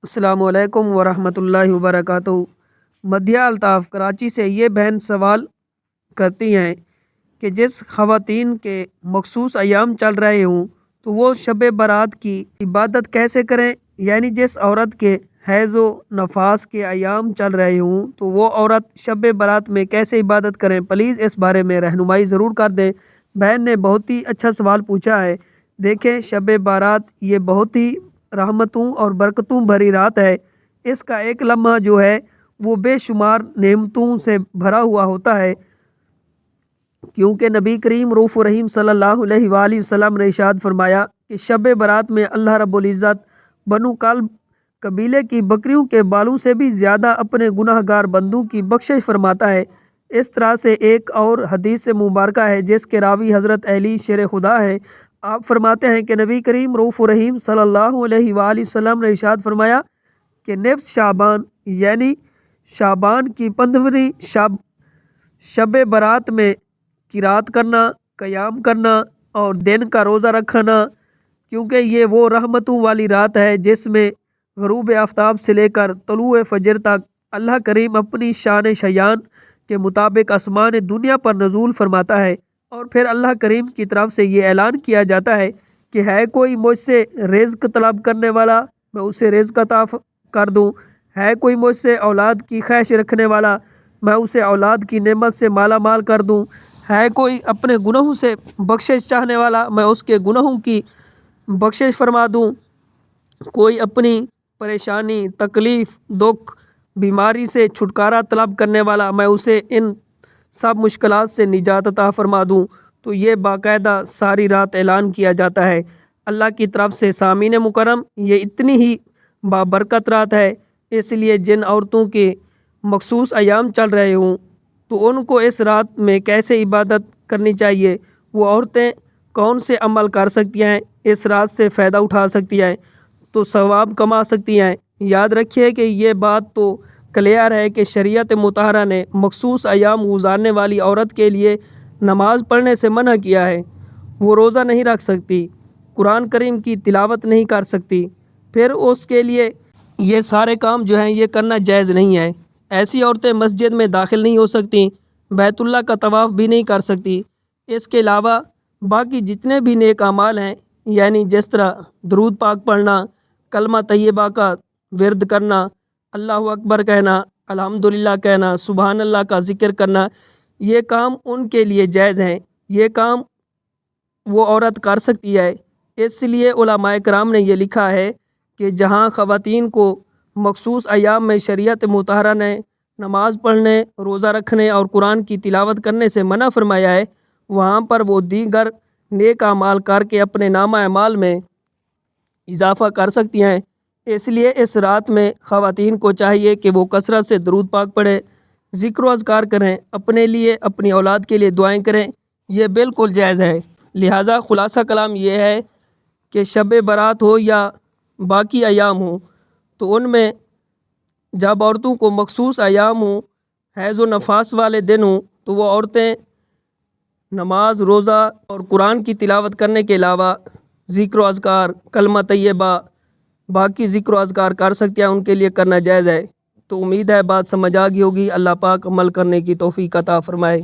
السلام علیکم ورحمۃ اللہ وبرکاتہ۔ مدیہ الطاف کراچی سے یہ بہن سوال کرتی ہیں کہ جس خواتین کے مخصوص ایام چل رہے ہوں تو وہ شب برات کی عبادت کیسے کریں، یعنی جس عورت کے حیض و نفاس کے ایام چل رہے ہوں تو وہ عورت شب برات میں کیسے عبادت کریں، پلیز اس بارے میں رہنمائی ضرور کر دیں۔ بہن نے بہت ہی اچھا سوال پوچھا ہے۔ دیکھیں، شب برات یہ بہت ہی رحمتوں اور برکتوں بھری رات ہے۔ اس کا ایک لمحہ جو ہے وہ بے شمار نعمتوں سے بھرا ہوا ہوتا ہے، کیونکہ نبی کریم رؤوف الرحیم صلی اللہ علیہ وآلہ وسلم نے ارشاد فرمایا کہ شب برات میں اللہ رب العزت بنو کلب قبیلے کی بکریوں کے بالوں سے بھی زیادہ اپنے گناہ گار بندوں کی بخشش فرماتا ہے۔ اس طرح سے ایک اور حدیث مبارکہ ہے جس کے راوی حضرت علی شیر خدا ہے۔ آپ فرماتے ہیں کہ نبی کریم رؤوف الرحیم صلی اللہ علیہ وآلہ وسلم نے ارشاد فرمایا کہ نصف شعبان، یعنی شعبان کی 15ویں شب برات میں قرات کرنا، قیام کرنا اور دن کا روزہ رکھنا، کیونکہ یہ وہ رحمتوں والی رات ہے جس میں غروب آفتاب سے لے کر طلوع فجر تک اللہ کریم اپنی شان شیان کے مطابق آسمان دنیا پر نزول فرماتا ہے، اور پھر اللہ کریم کی طرف سے یہ اعلان کیا جاتا ہے کہ ہے کوئی مجھ سے رزق طلب کرنے والا، میں اسے رزق عطا کر دوں، ہے کوئی مجھ سے اولاد کی خواہش رکھنے والا، میں اسے اولاد کی نعمت سے مالا مال کر دوں، ہے کوئی اپنے گناہوں سے بخشش چاہنے والا، میں اس کے گناہوں کی بخشش فرما دوں، کوئی اپنی پریشانی، تکلیف، دکھ، بیماری سے چھٹکارا طلب کرنے والا، میں اسے ان سب مشکلات سے نجات عطا فرما دوں۔ تو یہ باقاعدہ ساری رات اعلان کیا جاتا ہے اللہ کی طرف سے۔ سامعین مکرم، یہ اتنی ہی بابرکت رات ہے، اس لیے جن عورتوں کے مخصوص ایام چل رہے ہوں تو ان کو اس رات میں کیسے عبادت کرنی چاہیے، وہ عورتیں کون سے عمل کر سکتی ہیں، اس رات سے فائدہ اٹھا سکتی ہیں تو ثواب کما سکتی ہیں۔ یاد رکھیے کہ یہ بات تو کلیئر ہے کہ شریعت مطہرہ نے مخصوص ایام گزارنے والی عورت کے لیے نماز پڑھنے سے منع کیا ہے۔ وہ روزہ نہیں رکھ سکتی، قرآن کریم کی تلاوت نہیں کر سکتی، پھر اس کے لیے یہ سارے کام جو ہیں یہ کرنا جائز نہیں ہے۔ ایسی عورتیں مسجد میں داخل نہیں ہو سکتی، بیت اللہ کا طواف بھی نہیں کر سکتی۔ اس کے علاوہ باقی جتنے بھی نیک اعمال ہیں، یعنی جس طرح درود پاک پڑھنا، کلمہ طیبہ کا ورد کرنا، اللہ اکبر کہنا، الحمدللہ کہنا، سبحان اللہ کا ذکر کرنا، یہ کام ان کے لیے جائز ہیں، یہ کام وہ عورت کر سکتی ہے۔ اس لیے علماء کرام نے یہ لکھا ہے کہ جہاں خواتین کو مخصوص ایام میں شریعت مطہرہ نے نماز پڑھنے، روزہ رکھنے اور قرآن کی تلاوت کرنے سے منع فرمایا ہے، وہاں پر وہ دیگر نیک اعمال کر کے اپنے نامہ اعمال میں اضافہ کر سکتی ہیں۔ اس لیے اس رات میں خواتین کو چاہیے کہ وہ کثرت سے درود پاک پڑھیں، ذکر و اذکار کریں، اپنے لیے، اپنی اولاد کے لیے دعائیں کریں، یہ بالکل جائز ہے۔ لہٰذا خلاصہ کلام یہ ہے کہ شب برات ہو یا باقی ایام ہوں تو ان میں جب عورتوں کو مخصوص ایام ہوں، حیض و نفاس والے دن ہوں، تو وہ عورتیں نماز، روزہ اور قرآن کی تلاوت کرنے کے علاوہ ذکر و اذکار، کلمہ طیبہ، باقی ذکر و اذکار کر سکتے ہیں، ان کے لیے کرنا جائز ہے۔ تو امید ہے بات سمجھ آ گئی ہوگی۔ اللہ پاک عمل کرنے کی توفیق عطا فرمائے۔